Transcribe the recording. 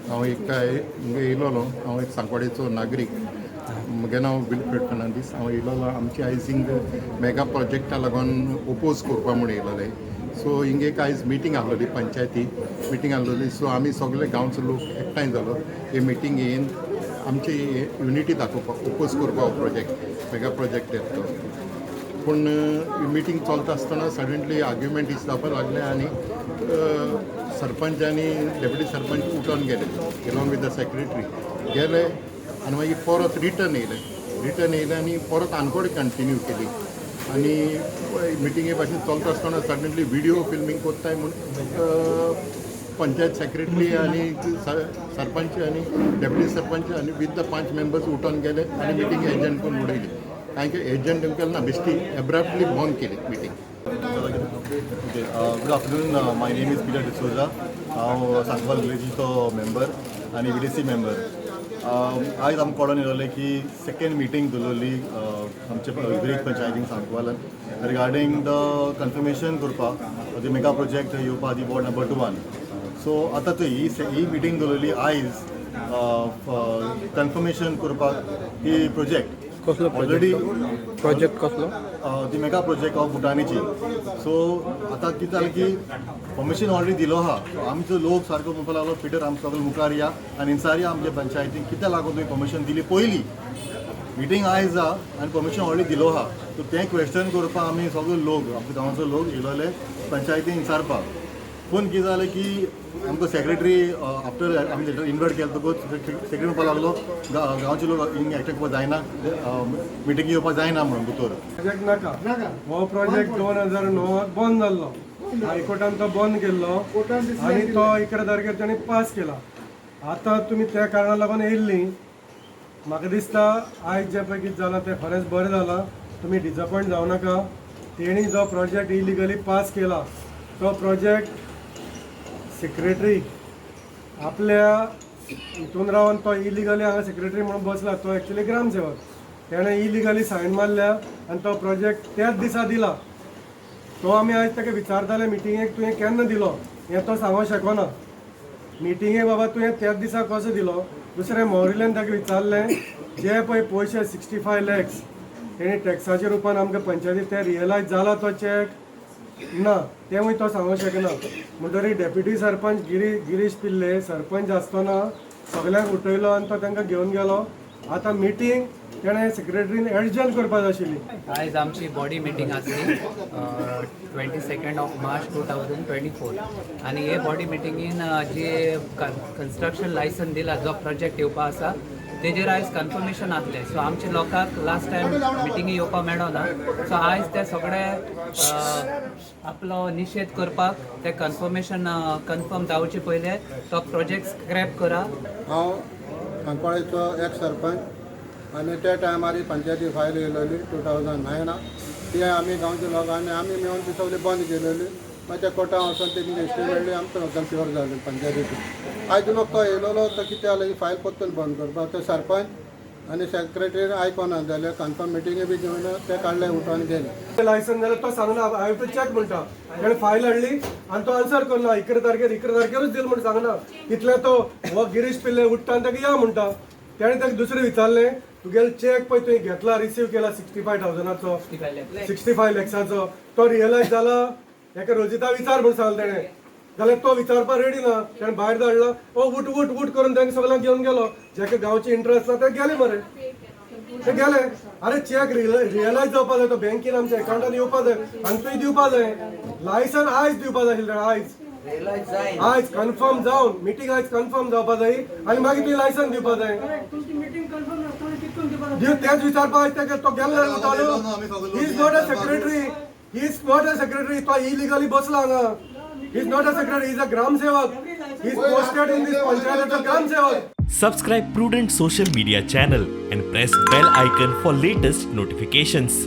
हांव एक येयलोलो, हांव एक सांकवाडेचो नागरीक. म्हजें नांव विल्फ्रेड फर्नांडीस. हांव येयलोलो आमच्या आयज हिंग मेगा प्रोजेक्टा लागून ओपोज करपा म्हूण येयलोले. सो हिंग एक आयज मिटींग आहलोली, पंचायती मिटींग आहलोली. सो आमी सगळे गांवचो लोक एकठांय जालो हे मिटींगेन आमची युनिटी दाखोवपाक, ओपोज करपा हो प्रोजेक्ट, मेगा प्रोजेक्ट येता तो. पूण मिटींग चलता आसतना सडनली आर्ग्युमेंट जावपाक लागले आनी सरपंच आनी डेप्युटी सरपंच उठोन गेले एलॉंग विथ द सेक्रेटरी गेले आनी मागीर परत रिटर्न येयले आनी परत आनकोड कंटिन्यू केली. आनी मिटिंगे भाशेन चलता आसतना सडनली व्हिडिओ फिल्मींग कोत्ताय म्हूण पंचायत सेक्रेटरी आनी सरपंच आनी डेप्युटी सरपंच आनी विथ द 5 मेंबर्स उठोन गेले आनी मिटींग एजंट करून उडयली. कारण की एजंट केलें ना, बेश्टी एब्रप्टली बंद केली meeting. Good afternoon, my name is Peter D'Souza. हांव सांकवाल विलेजीचो मेंबर आनी विडीसी मेंबर. आयज आमकां कळोन येयलोलें की सेकेंड मिटींग दवरली आमचे विलेज पंचायतीन सांकवालान रिगार्डींग द कन्फर्मेशन करपाक द मेगा प्रोजेक्ट येवपा दी वॉर्ड नंबर 2. सो आतां ही मिटींग दवरली आयज कन्फर्मेशन करपाक ही प्रोजेक्ट कसलो ऑलरेडी प्रोजेक्ट कसलो दी मेगा प्रोजेक्ट ऑफ भुटानीची. सो आतां कितें जालें की परमिशन ऑलरेडी दिलो आहा. आमचो लोक सारको म्हणपाक लागलो पिटर आमचो सगळो मुखार या आनी हिंसार या आमच्या पंचायतीन कित्याक लागून तुवें परमिशन दिली. पयलीं मिटींग आयज आहा आनी परमिशन ऑलरेडी दिलो आहा. सो तें क्वेश्चन करपाक आमी सगळे लोक आमच्या गांवचो लोक येयलोले पंचायतीन विचारपाक. पूण कितें जालें की आमकां सेक्रेटरी आफ्टर आमी इन्वायट केलो सेक्रेटरी म्हणपाक लागलो गांवचे लोक हिंग एकठांय करपाक जायना, मिटींग येवपाक जायना म्हणून भितर. प्रोजेक्ट नाका हो प्रोजेक्ट 2009 बंद जाल्लो. हायकोर्टान तो बंद केल्लो आनी तो 11 तारखेर तांणी पास केला. आतां तुमी त्या कारणाक लागून येयल्लीं. म्हाका दिसता आयज जे पळय कितें जालां तें खरेंच बरें जालां. तुमी डिसअपॉयंट जावं नाका. तेणी जो प्रोजेक्ट इलिगली पास केला तो प्रोजेक्ट सेक्रेटरी आपल्या हितून रावन तो इलिगली हांगा सेक्रेटरी म्हणून बसला. तो एक्चुली ग्रामसेवक. तेणें इलिगली सायन मारल्या आनी तो प्रोजेक्ट त्याच दिसा दिला. तो आमी आयज ताका विचारताले मिटिंगेक तुवें केन्ना दिलो हें तो सांगूंक शकना. मिटिंगेक बाबा तुवें त्याच दिसा कसो दिलो. दुसरें मोहरिलेन ताका विचारलें जे पळय पयशे 65 lakhs तेणी टॅक्साच्या रुपान आमकां पंचायतीन ते रियलायज जाला तो चॅक ना तेवूय तो सांगूंक शकना. म्हणटरी डेप्युटी सरपंच गिरीश पिल्ले सरपंच आसतना सगळ्यांक उठयलो आनी तो तांकां घेवन गेलो. आतां मिटींग तेणें सेक्रेटरीन एडजन करपाक जाय आशिल्ली. आयज आमची बॉडी मिटींग आसली 22 मार्च 2024 आनी हे बॉडी मिटींगेन जे कन्स्ट्रक्शन लायसन दिला जो प्रोजेक्ट येवपा आसा तेजेर आयज कन्फर्मेशन आसलें. सो आमच्या लोकांक लास्ट टायम मिटिंगी येवपाक मेळो ना. सो आयज ते सगळे आपलो निशेध करपाक ते कन्फर्मेशन कन्फर्म जावचे पयले तो प्रोजेक्ट स्क्रॅप करा. हांव सांकवाळेचो एक सरपंच आनी त्या टायमार पंचायती फायल येयलेली 2009 ती आमी गांवचे लोकांनी आमी मेळून ती सगळी बंद केलेली. मागीर त्या कोर्टान वचून तेमी हिस्ट्री मेळ्ळी आमकां लोकांक फिवर जाली पंचायतीची. आयज लोक तो येयलो तो कितें जालें की फायल परतून बंद करपाक. तो सरपंच आनी सेक्रेटरीन आयकोना जाल्यार कन्फर्म मिटींगे बी घेवन ते काडले उठोन गेले. लायसन जाल्यार तो सांगना हांवें तो चॅक म्हणटा. तेणें फायल हाडली आनी तो आन्सर करना. 11 तारखेरूच दिल म्हणून सांगना. इतले तो हो गिरीश पिल्ले उठ्ठा आनी ताका या म्हणटा. तेणें ताका दुसरें विचारलें तुगेलो चॅक पळय तुवें घेतला रिसीव केला 65,000चो 65 lakhsचो तो रियलायज जाला हेका रोजिता विचार म्हणून सांगलें तेणें. जाल्यार तो विचारपाक रेडी ना. तेणें भायर धाडला उठ करून तांकां सगळ्यांक घेवन गेलो. जेका गांवचे इंट्रस्ट ना ते गेले मरे. ते गेले. अरे चॅक रियलायज जावपा जाय. तो बँकेन आमच्या अकाउंटान येवपा जाय आनी तुवें दिवपा जाय. लायसन आयज दिवपा जाय आशिल्लें. आयज कन्फर्म जावन मिटींग आयज कन्फर्म जावपा जाय आनी मागीर तुवें लायसन दिवपा जाय. तेच विचारपाक आयज तो गेल्लो he is not a secretary. तो इलिगली बसला हांगा. He is not a secretary. He is a gramsevak. He is posted in this panchayat as gramsevak. Subscribe Prudent social media channel and press bell icon for latest notifications.